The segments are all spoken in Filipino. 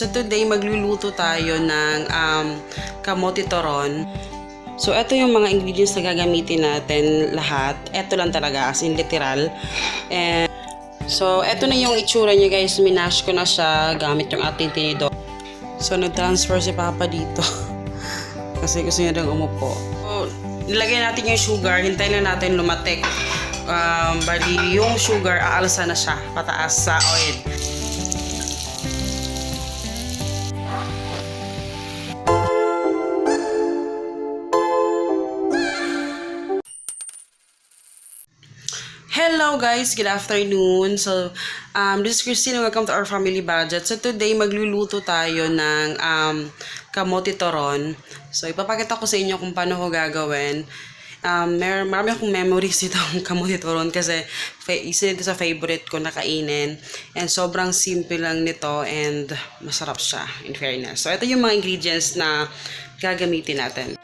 So today magluluto tayo ng kamote turon. So ito yung mga ingredients na gagamitin natin lahat. Ito lang talaga as in literal. And so ito na yung itsura niya guys. Minash ko na siya gamit yung ating tinidor. So nag-transfer si Papa dito. Kasi gusto niya lang umupo. So nilagay natin yung sugar. Hintayin na natin lumatik. Bali yung sugar aalsa na siya pataas sa oil. Hello guys, good afternoon. So, this is Christine. Welcome to our family budget. So today magluluto tayo ng kamote turon. So ipapakita ko sa inyo kung paano ko gagawin. Marami akong memories itong kamote turon kasi isa ito sa favorite ko na kainin. And sobrang simple lang nito and masarap siya in fairness. So ito yung mga ingredients na gagamitin natin.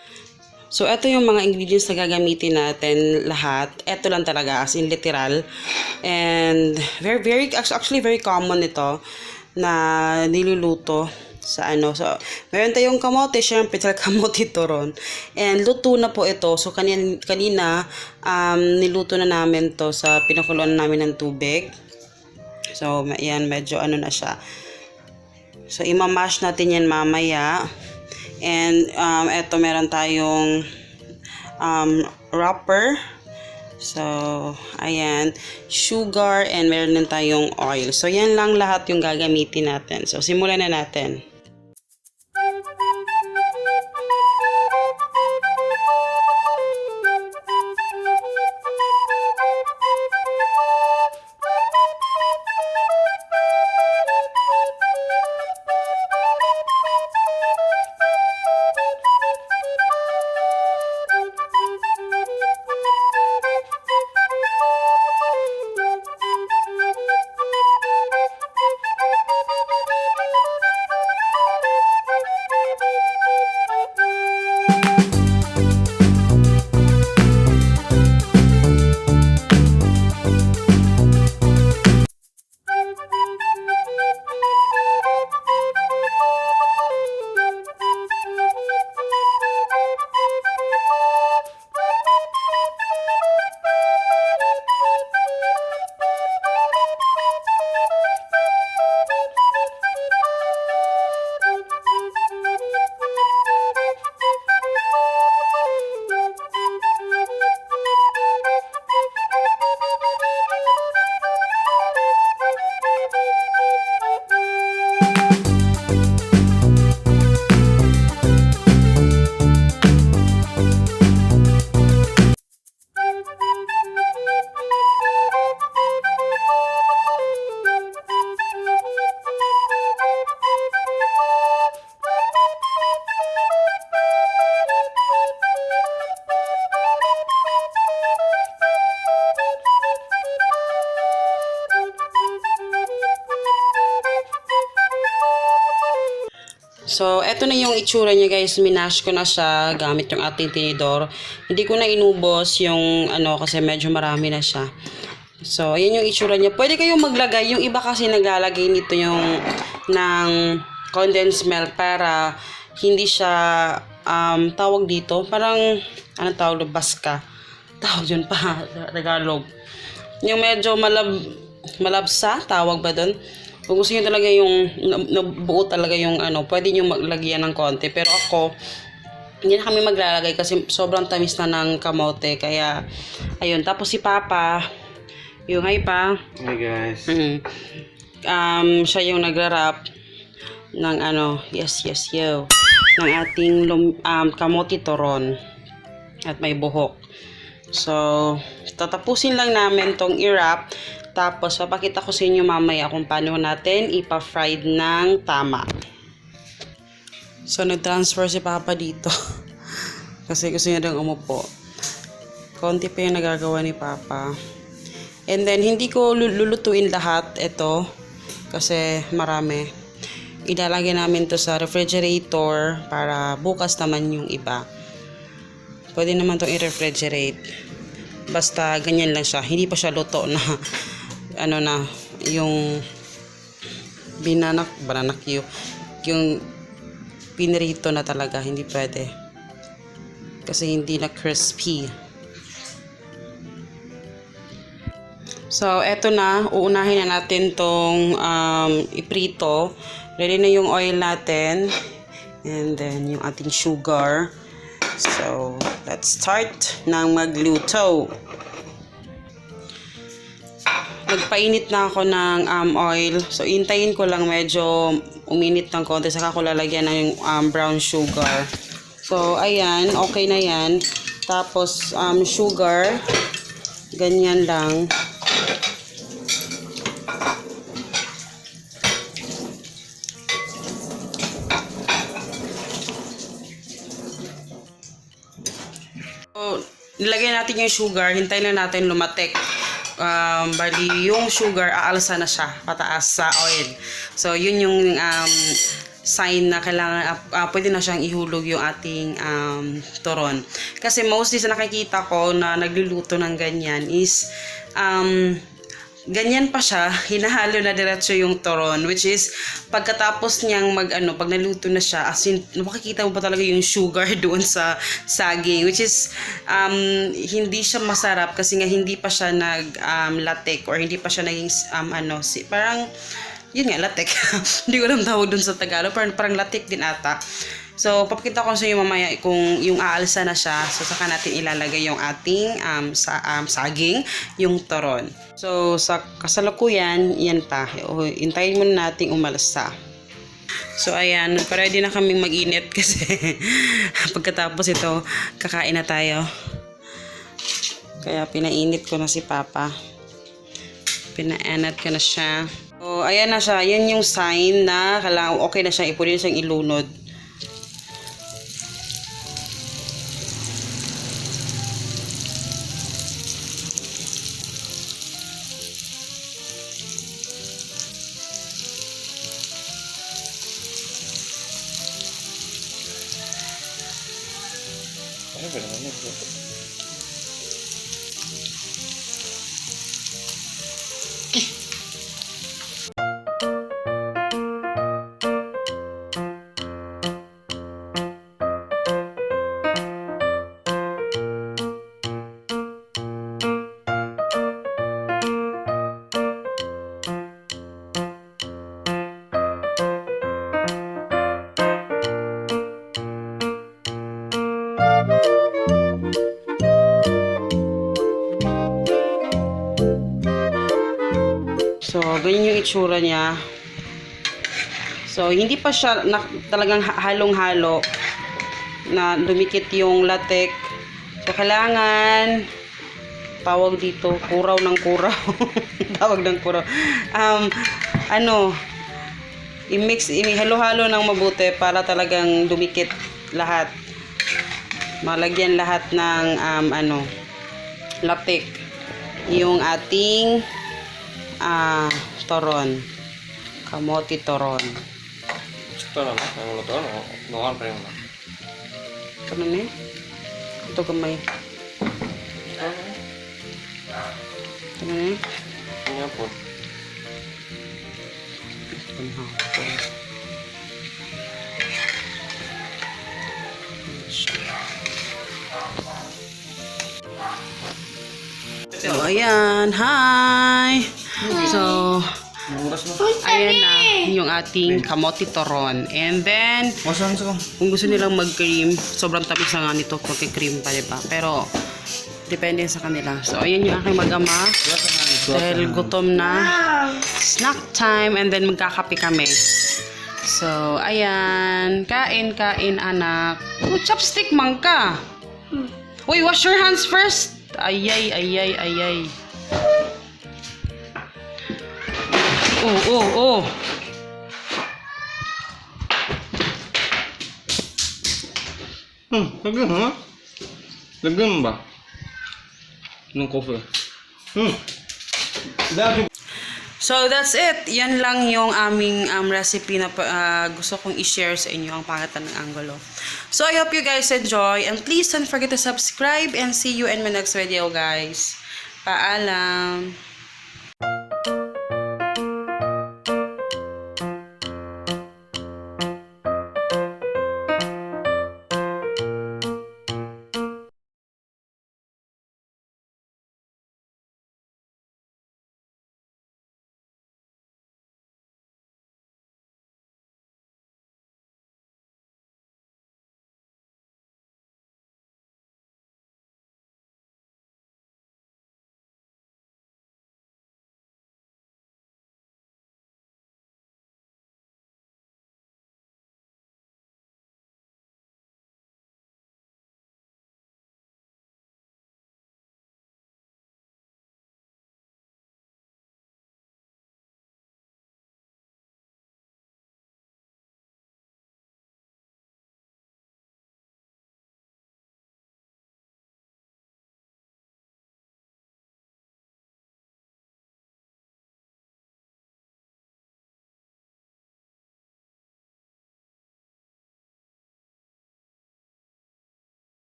So, ito yung mga ingredients na gagamitin natin lahat. Ito lang talaga, as in literal. And actually very common ito na niluluto sa ano. So, meron tayong kamote, syempre kamote turon. And luto na po ito. So, kanina niluto na namin to sa pinakuluan namin ng tubig. So, yan, medyo ano na siya. So, imamash natin yan mamaya. And eto meron tayong wrapper. So ayan, sugar, and meron din tayong oil. So yan lang lahat yung gagamitin natin. So simulan na natin. So, eto na yung itsura niya guys. Minash ko na siya gamit yung ating tinidor. Hindi ko na inubos yung ano kasi medyo marami na siya. So, ayan yung itsura niya. Pwede kayong maglagay. Yung iba kasi naglalagay nito yung ng condensed milk para hindi siya tawag dito. Parang, ano tawag doon? Baska. Tawag yun pa. Tagalog. Yung medyo malabsa. Tawag ba doon? Kung gusto nyo talaga yung nabuo talaga yung ano, pwede nyo maglagyan ng konti. Pero ako, hindi na kami maglalagay kasi sobrang tamis na ng kamote. Kaya, ayun. Tapos si Papa, yung hi pa. Hi guys. Siya yung nagra-wrap ng ano, ng ating kamote turon. At may buhok. So, tatapusin lang namin tong i-wrap. Tapos, papakita ko sa inyo mamaya kung paano natin ipa-fried ng tama. So, nag-transfer si Papa dito. Kasi gusto niya lang umupo. Konti pa yung nagagawa ni Papa. And then, hindi ko lulutuin lahat ito. Kasi marami. Ilalagay namin to sa refrigerator para bukas naman yung iba. Pwede naman itong i-refrigerate. Basta ganyan lang siya. Hindi pa siya luto na ano na yung bananak yung pinirito na talaga. Hindi pwede. Kasi hindi na crispy. So, eto na. Uunahin na natin tong iprito. Ready na yung oil natin. And then, yung ating sugar. So, let's start ng magluto. Nagpainit na ako ng oil. So, intayin ko lang medyo uminit ng konti. Saka ko lalagyan ng brown sugar. So, ayan. Okay na yan. Tapos, sugar. Ganyan lang. So, nilagay natin yung sugar. Hintayin lang natin lumatek. Bali, yung sugar, aalsa na siya pataas sa oil. So, yun yung sign na kailangan, pwede na siyang ihulog yung ating turon. Kasi mostly sa nakikita ko na nagluluto ng ganyan is, ganyan pa siya, hinahalo na diretso yung turon, which is, pagkatapos niyang pag naluto na siya, as in, makikita mo pa talaga yung sugar doon sa saging, which is, hindi siya masarap kasi nga hindi pa siya latek or hindi pa siya naging, parang, yun nga, latek. Hindi ko alam tawag doon sa Tagalog, parang latek din ata. So, papakita ko sa inyo mamaya kung yung aalsa na siya. So, saka natin ilalagay yung ating saging, yung turon. So, sa kasalukuyan, yan pa. Hintayin muna natin umalsa. So, ayan. Ready na kaming mag-init kasi pagkatapos ito, kakain na tayo. Kaya, pinainit ko na si Papa. Pinaanat ko na siya. So, ayan na siya. Yan yung sign na kailangan okay na siya. Pwede na siyang ilunod. So, ganyan yung itsura niya. So, hindi pa siya talagang halong-halo na dumikit yung latek. So, kailangan tawag dito, kuraw ng kuraw. Tawag ng kuraw. I-mix, ihalo-halo ng mabuti para talagang dumikit lahat. Malagyan lahat ng latek. Yung ating toron. Kamote toron. Ito na, ang luto, no? Pa yun na. Ito na niya. Ito kamay. Ito na niya. Ano po? So, ayan. Hi! So, ayan na yung ating kamote toron. And then, kung gusto nilang mag-cream, sobrang tamis na nga nito pagka-cream pa, diba? Pero, depende sa kanila. So, ayan yung aking mag-ama. Dahil gutom na. Snack time. And then, magkakape kami. So, ayan. Kain, anak. Oh, chopstick man ka. Uy, wash your hands first. Ayay. Oh. Lagyan ha? Lagyan mo ba? Ng coffee. So, that's it. Yan lang yung aming recipe na gusto kong i-share sa inyo, ang pangitan ng angulo. So, I hope you guys enjoy. And please don't forget to subscribe and see you in my next video, guys. Paalam!